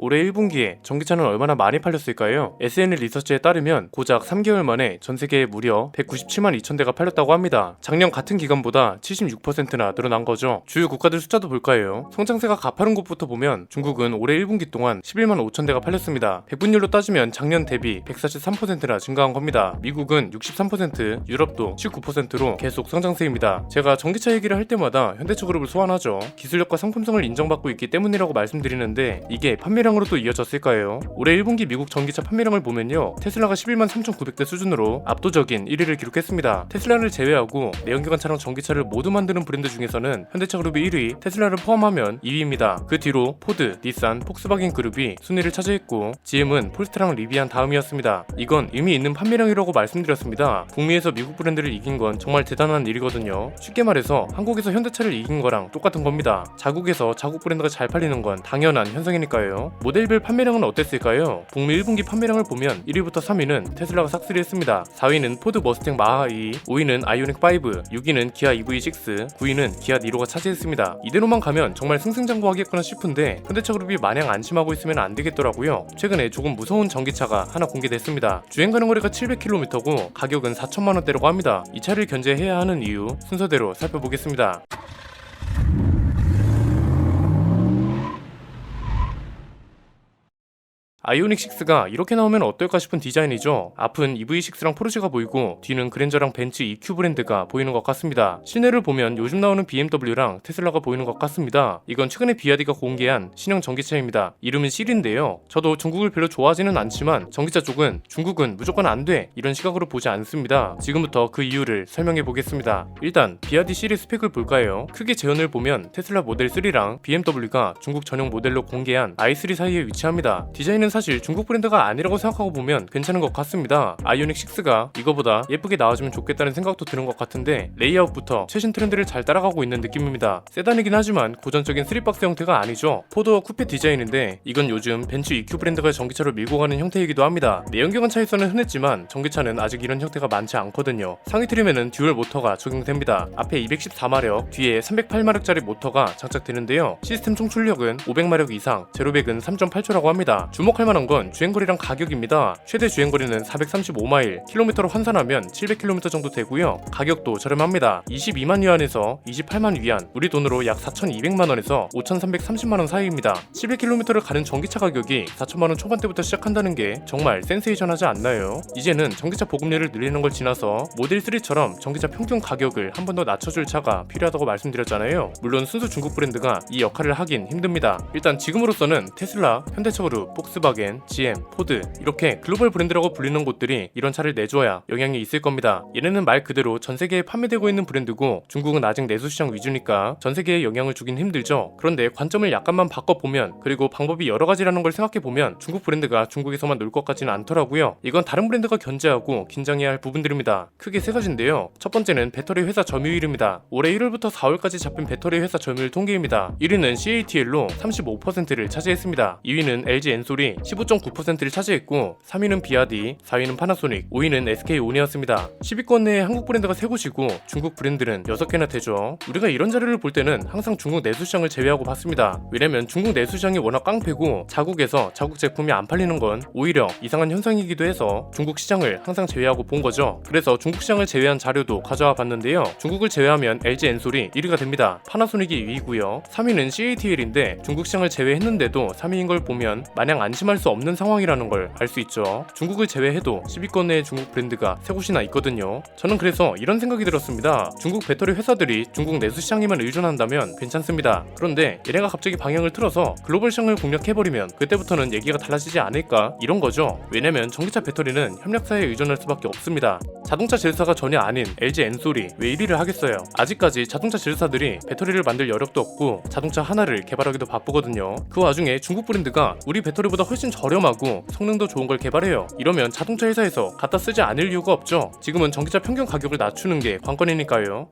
올해 1분기에 전기차는 얼마나 많이 팔렸을까요? SN 리서치에 따르면 고작 3개월 만에 전 세계에 무려 197만 2천 대가 팔렸다고 합니다. 작년 같은 기간보다 76%나 늘어난 거죠. 주요 국가들 숫자도 볼까요? 성장세가 가파른 곳부터 보면 중국은 올해 1분기 동안 11만 5천 대가 팔렸습니다. 백분율로 따지면 작년 대비 143%나 증가한 겁니다. 미국은 63%, 유럽도 19%로 계속 성장세입니다. 제가 전기차 얘기를 할 때마다 현대차그룹을 소환하죠. 기술력과 상품성을 인정받고 있기 때문이라고 말씀드리는데 이게 판매량으로도 이어졌을까요? 올해 1분기 미국 전기차 판매량을 보면요, 테슬라가 11만 3,900대 수준으로 압도적인 1위를 기록했습니다. 테슬라를 제외하고 내연기관 차량 전기차를 모두 만드는 브랜드 중에서는 현대차그룹이 1위, 테슬라를 포함하면 2위입니다. 그 뒤로 포드, 닛산, 폭스바겐 그룹이 순위를 차지했고 GM은 폴스타랑 리비안 다음이었습니다. 이건 의미 있는 판매량이라고 말씀드렸습니다. 북미에서 미국 브랜드를 이긴 건 정말 대단한 일이거든요. 쉽게 말해서 한국에서 현대차를 이긴 거랑 똑같은 겁니다. 자국에서 자국 브랜드가 잘 팔리는 건 당연한 현상이니까요. 모델별 판매량은 어땠을까요? 북미 1분기 판매량을 보면 1위부터 3위는 테슬라가 삭스리했습니다. 4위는 포드 머스탱 마하2, 5위는 아이오닉 5, 6위는 기아 EV6, 9위는 기아 니로가 차지했습니다. 이대로만 가면 정말 승승장구하겠구나 싶은데 현대차그룹이 마냥 안심하고 있으면 안 되겠더라고요. 최근에 조금 무서운 전기차가 하나 공개됐습니다. 주행 가능 거리가 700km고 가격은 4천만 원대라고 합니다. 이 차를 견제해야 하는 이유 순서대로 살펴보겠습니다. 아이오닉6가 이렇게 나오면 어떨까 싶은 디자인이죠. 앞은 EV6랑 포르쉐가 보이고 뒤는 그랜저랑 벤츠 EQ 브랜드가 보이는 것 같습니다. 시내를 보면 요즘 나오는 BMW랑 테슬라가 보이는 것 같습니다. 이건 최근에 비아디가 공개한 신형 전기차입니다. 이름은 실인데요. 저도 중국을 별로 좋아하지는 않지만 전기차 쪽은 중국은 무조건 안 돼, 이런 시각으로 보지 않습니다. 지금부터 그 이유를 설명해 보겠습니다. 일단 비아디 시리 스펙을 볼까요? 크게 재현을 보면 테슬라 모델 3랑 BMW가 중국 전용 모델로 공개한 i3 사이에 위치합니다. 디자인은 사실 중국 브랜드가 아니라고 생각하고 보면 괜찮은 것 같습니다. 아이오닉6가 이거보다 예쁘게 나와주면 좋겠다는 생각도 드는 것 같은데 레이아웃부터 최신 트렌드를 잘 따라가고 있는 느낌입니다. 세단이긴 하지만 고전적인 3박스 형태가 아니죠. 포도와 쿠페 디자인인데 이건 요즘 벤츠 EQ 브랜드가 전기차로 밀고 가는 형태이기도 합니다. 내연기관 차에서는 흔했지만 전기차는 아직 이런 형태가 많지 않거든요. 상위 트림에는 듀얼 모터가 적용됩니다. 앞에 214마력, 뒤에 308마력짜리 모터가 장착되는데요. 시스템 총 출력은 500마력 이상, 제로백은 3.8초라고 합니다. 주목할 만한 건 주행거리랑 가격입니다. 최대 주행거리는 435마일, 킬로미터로換算하면 700km 정도 되고요. 가격도 저렴합니다. 22만 위안에서 28만 위안, 우리 돈으로 약 4,200만 원에서 5,330만 원 사이입니다. 700km를 가는 전기차 가격이 4천만 원 초반대부터 시작한다는 게 정말 센세이션하지 않나요? 이제는 전기차 보급률을 늘리는 걸 지나서 모델 3처럼 전기차 평균 가격을 한 번 더 낮춰줄 차가 필요하다고 말씀드렸잖아요. 물론 순수 중국 브랜드가 이 역할을 하긴 힘듭니다. 일단 지금으로서는 테슬라, 현대차그룹, 폭스바겐, GM, 포드 이렇게 글로벌 브랜드라고 불리는 곳들이 이런 차를 내줘야 영향이 있을 겁니다. 얘네는 말 그대로 전 세계에 판매되고 있는 브랜드고 중국은 아직 내수시장 위주니까 전 세계에 영향을 주긴 힘들죠. 그런데 관점을 약간만 바꿔보면, 그리고 방법이 여러 가지라는 걸 생각해보면 중국 브랜드가 중국에서만 놀 것 같지는 않더라고요. 이건 다른 브랜드가 견제하고 긴장해야 할 부분들입니다. 크게 세 가지인데요. 첫 번째는 배터리 회사 점유율입니다. 올해 1월부터 4월까지 잡힌 배터리 회사 점유율 통계입니다. 1위는 CATL로 35%를 차지했습니다. 2위는 LG 엔솔이 15.9%를 차지했고 3위는 비아디, 4위는 파나소닉, 5위는 SK온이었습니다. 10위권 내에 한국 브랜드가 3곳이고 중국 브랜드는 6개나 되죠. 우리가 이런 자료를 볼 때는 항상 중국 내수시장을 제외하고 봤습니다. 왜냐면 중국 내수시장이 워낙 깡패고 자국에서 자국 제품이 안 팔리는 건 오히려 이상한 현상이기도 해서 중국 시장을 항상 제외하고 본 거죠. 그래서 중국 시장을 제외한 자료도 가져와 봤는데요. 중국을 제외하면 LG 엔솔이 1위가 됩니다. 파나소닉이 2위고요. 3위는 CATL인데 중국 시장을 제외했는데도 3위인 걸 보면 마냥 안심할 수 없는 상황이라는 걸 알 수 있죠. 중국을 제외해도 10위권 내에 중국 브랜드가 3곳이나 있거든요. 저는 그래서 이런 생각이 들었습니다. 중국 배터리 회사들이 중국 내수 시장에만 의존한다면 괜찮습니다. 그런데 얘네가 갑자기 방향을 틀어서 글로벌 시장을 공략해버리면 그때부터는 얘기가 달라지지 않을까, 이런 거죠. 왜냐면 전기차 배터리는 협력사에 의존할 수밖에 없습니다. 자동차 제조사가 전혀 아닌 LG 엔솔이 왜 1위를 하겠어요. 아직까지 자동차 제조사들이 배터리를 만들 여력도 없고 자동차 하나를 개발하기도 바쁘거든요. 그 와중에 중국 브랜드가 우리 배터리보다 훨씬 저렴하고 성능도 좋은 걸 개발해요. 이러면 자동차 회사에서 갖다 쓰지 않을 이유가 없죠. 지금은 전기차 평균 가격을 낮추는 게 관건이니까요.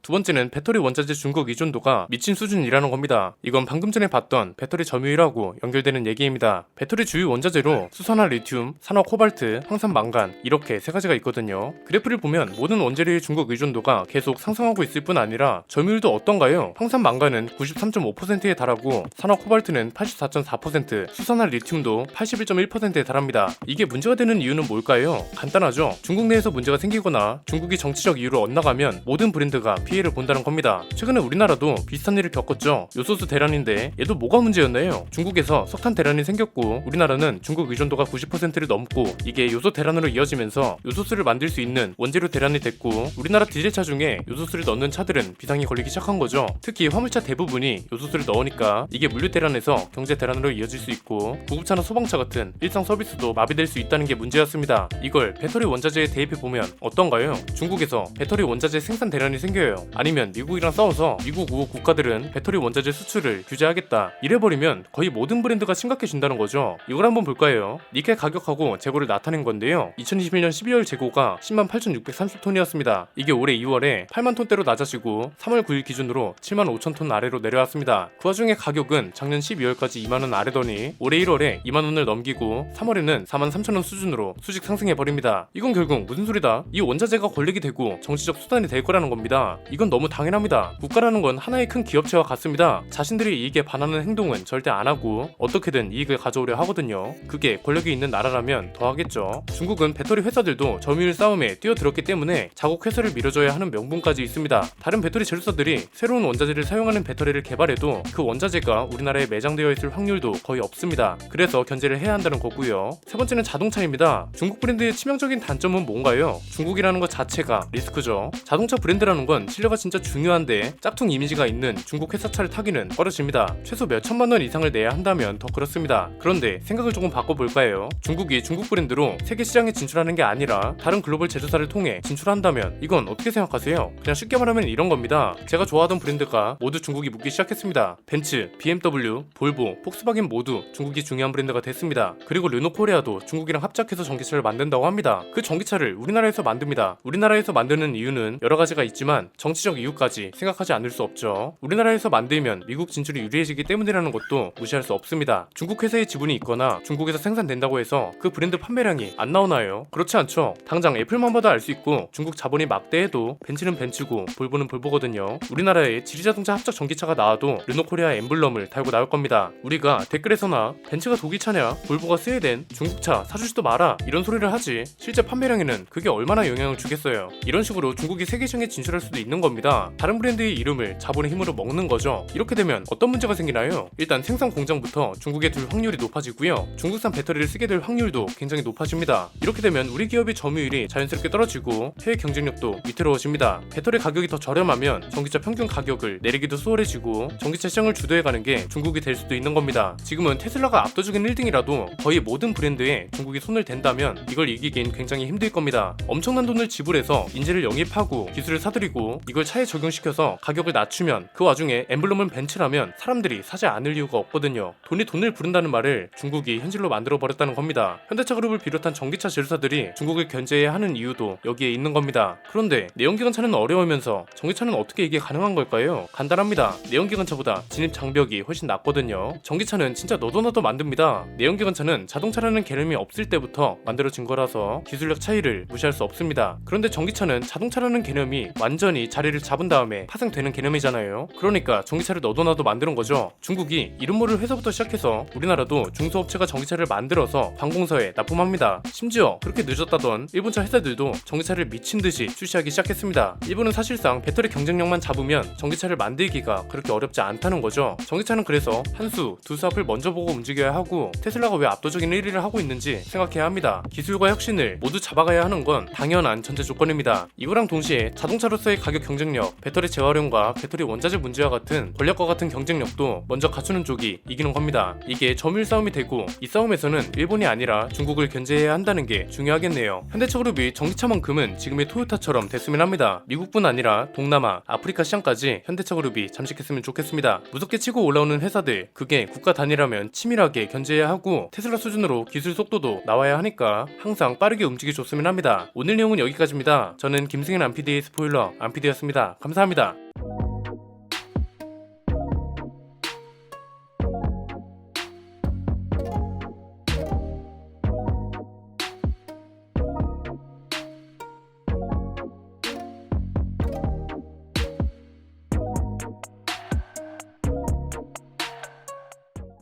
두 번째는 배터리 원자재 중국 의존도가 미친 수준이라는 겁니다. 이건 방금 전에 봤던 배터리 점유율하고 연결되는 얘기입니다. 배터리 주요 원자재로 수산화 리튬, 산화 코발트, 황산 망간 이렇게 세 가지가 있거든요. 그래프를 보면 모든 원재료의 중국 의존도가 계속 상승하고 있을 뿐 아니라 점유율도 어떤가요? 황산 망간은 93.5%에 달하고 산화 코발트는 84.4%, 수산화 리튬도 81.1%에 달합니다. 이게 문제가 되는 이유는 뭘까요? 간단하죠. 중국 내에서 문제가 생기거나 중국이 정치적 이유로 엇나가면 모든 브랜드가 피해를 본다는 겁니다. 최근에 우리나라도 비슷한 일을 겪었죠. 요소수 대란인데 얘도 뭐가 문제였나요? 중국에서 석탄 대란이 생겼고 우리나라는 중국 의존도가 90%를 넘고 이게 요소 대란으로 이어지면서 요소수를 만들 수 있는 원재료 대란이 됐고 우리나라 디젤차 중에 요소수를 넣는 차들은 비상이 걸리기 시작한 거죠. 특히 화물차 대부분이 요소수를 넣으니까 이게 물류 대란에서 경제 대란으로 이어질 수 있고 구급차나 소방차 같은 일상 서비스도 마비될 수 있다는 게 문제였습니다. 이걸 배터리 원자재에 대입해보면 어떤가요? 중국에서 배터리 원자재 생산 대란이 생겨요. 아니면 미국이랑 싸워서 미국 우호 국가들은 배터리 원자재 수출을 규제하겠다. 이래버리면 거의 모든 브랜드가 심각해진다는 거죠. 이걸 한번 볼까요? 니켈 가격하고 재고를 나타낸 건데요. 2021년 12월 재고가 106,630톤이었습니다. 이게 올해 2월에 8만 톤대로 낮아지고 3월 9일 기준으로 7만 5천 톤 아래로 내려왔습니다. 그 와중에 가격은 작년 12월까지 2만 원 아래더니 올해 1월에 2만 원을 넘기고 3월에는 4만 3천 원 수준으로 수직 상승해버립니다. 이건 결국 무슨 소리다? 이 원자재가 권력이 되고 정치적 수단이 될 거라는 겁니다. 이건 너무 당연합니다. 국가라는 건 하나의 큰 기업체와 같습니다. 자신들의 이익에 반하는 행동은 절대 안 하고 어떻게든 이익을 가져오려 하거든요. 그게 권력이 있는 나라라면 더 하겠죠. 중국은 배터리 회사들도 점유율 싸움에 뛰어들었기 때문에 자국 회사를 밀어줘야 하는 명분까지 있습니다. 다른 배터리 제조사들이 새로운 원자재를 사용하는 배터리를 개발해도 그 원자재가 우리나라에 매장되어 있을 확률도 거의 없습니다. 그래서 견제를 해야 한다는 거고요. 세 번째는 자동차입니다. 중국 브랜드의 치명적인 단점은 뭔가요? 중국이라는 것 자체가 리스크죠. 자동차 브랜드라는 건 신뢰가 진짜 중요한데 짝퉁 이미지가 있는 중국 회사차를 타기는 꺼려집니다. 최소 몇 천만 원 이상을 내야 한다면 더 그렇습니다. 그런데 생각을 조금 바꿔볼까요? 중국이 중국 브랜드로 세계 시장에 진출하는 게 아니라 다른 글로벌 제조사를 통해 진출한다면 이건 어떻게 생각하세요? 그냥 쉽게 말하면 이런 겁니다. 제가 좋아하던 브랜드가 모두 중국이 묻기 시작했습니다. 벤츠, BMW, 볼보, 폭스바겐 모두 중국이 중요한 브랜드가 됐습니다. 그리고 르노코리아도 중국이랑 합작해서 전기차를 만든다고 합니다. 그 전기차를 우리나라에서 만듭니다. 우리나라에서 만드는 이유는 여러 가지가 있지만 정치적 이유까지 생각하지 않을 수 없죠. 우리나라에서 만들면 미국 진출이 유리해지기 때문이라는 것도 무시할 수 없습니다. 중국 회사의 지분이 있거나 중국에서 생산된다고 해서 그 브랜드 판매량이 안 나오나요? 그렇지 않죠. 당장 애플만 봐도 알 수 있고 중국 자본이 막대해도 벤츠는 벤츠고 볼보는 볼보거든요. 우리나라에 지리자동차 합작 전기차가 나와도 르노코리아 엠블럼을 달고 나올 겁니다. 우리가 댓글에서나 벤츠가 독일차냐 볼보가 스웨덴 중국차 사주지도 마라 이런 소리를 하지 실제 판매량에는 그게 얼마나 영향을 주겠어요. 이런 식으로 중국이 세계 시장에 진출할 수도 있는 겁니다. 다른 브랜드의 이름을 자본의 힘으로 먹는 거죠. 이렇게 되면 어떤 문제가 생기나요? 일단 생산 공장부터 중국에 둘 확률이 높아지고요. 중국산 배터리를 쓰게 될 확률도 굉장히 높아집니다. 이렇게 되면 우리 기업의 점유율이 자연스럽게 떨어지고 해외 경쟁력도 위태로워집니다. 배터리 가격이 더 저렴하면 전기차 평균 가격을 내리기도 수월해지고 전기차 시장을 주도해가는 게 중국이 될 수도 있는 겁니다. 지금은 테슬라가 압도적인 1등이라도 거의 모든 브랜드에 중국이 손을 댄다면 이걸 이기긴 굉장히 힘들 겁니다. 엄청난 돈을 지불해서 인재를 영입하고 기술을 사들이고 이걸 차에 적용시켜서 가격을 낮추면 그 와중에 엠블럼은 벤츠라면 사람들이 사지 않을 이유가 없거든요. 돈이 돈을 부른다는 말을 중국이 현실로 만들어버렸다는 겁니다. 현대차 그룹을 비롯한 전기차 제조사들이 중국을 견제해야 하는 이유도 여기에 있는 겁니다. 그런데 내연기관차는 어려우면서 전기차는 어떻게 이게 가능한 걸까요? 간단합니다. 내연기관차보다 진입 장벽이 훨씬 낮거든요. 전기차는 진짜 너도나도 만듭니다. 내연기관차는 자동차라는 개념이 없을 때부터 만들어진 거라서 기술력 차이를 무시할 수 없습니다. 그런데 전기차는 자동차라는 개념이 완전히 자리를 잡은 다음에 파생되는 개념이잖아요. 그러니까 전기차를 너도나도 만드는 거죠. 중국이 이름 모를 회사부터 시작해서 우리나라도 중소업체가 전기차를 만들어서 관공서에 납품합니다. 심지어 그렇게 늦었다던 일본차 회사들도 전기차를 미친듯이 출시하기 시작했습니다. 일본은 사실상 배터리 경쟁력만 잡으면 전기차를 만들기가 그렇게 어렵지 않다는 거죠. 전기차는 그래서 한 수, 두 수 앞을 먼저 보고 움직여야 하고 테슬라가 왜 압도적인 1위를 하고 있는지 생각해야 합니다. 기술과 혁신을 모두 잡아가야 하는 건 당연한 전제 조건입니다. 이거랑 동시에 자동차로서의 가격 경쟁력, 배터리 재활용과 배터리 원자재 문제와 같은 권력과 같은 경쟁력도 먼저 갖추는 쪽이 이기는 겁니다. 이게 점유율 싸움이 되고 이 싸움에서는 일본이 아니라 중국을 견제해야 한다는 게 중요하겠네요. 현대차그룹이 전기차만큼은 지금의 토요타처럼 됐으면 합니다. 미국뿐 아니라 동남아, 아프리카 시장까지 현대차그룹이 잠식했으면 좋겠습니다. 무섭게 치고 올라오는 회사들, 그게 국가 단위라면 치밀하게 견제해야 하고 테슬라 수준으로 기술 속도도 나와야 하니까 항상 빠르게 움직여줬으면 합니다. 오늘 내용은 여기까지입니다. 저는 김승현 안PD의 스포일러 안PD 리뷰였습니다. 감사합니다.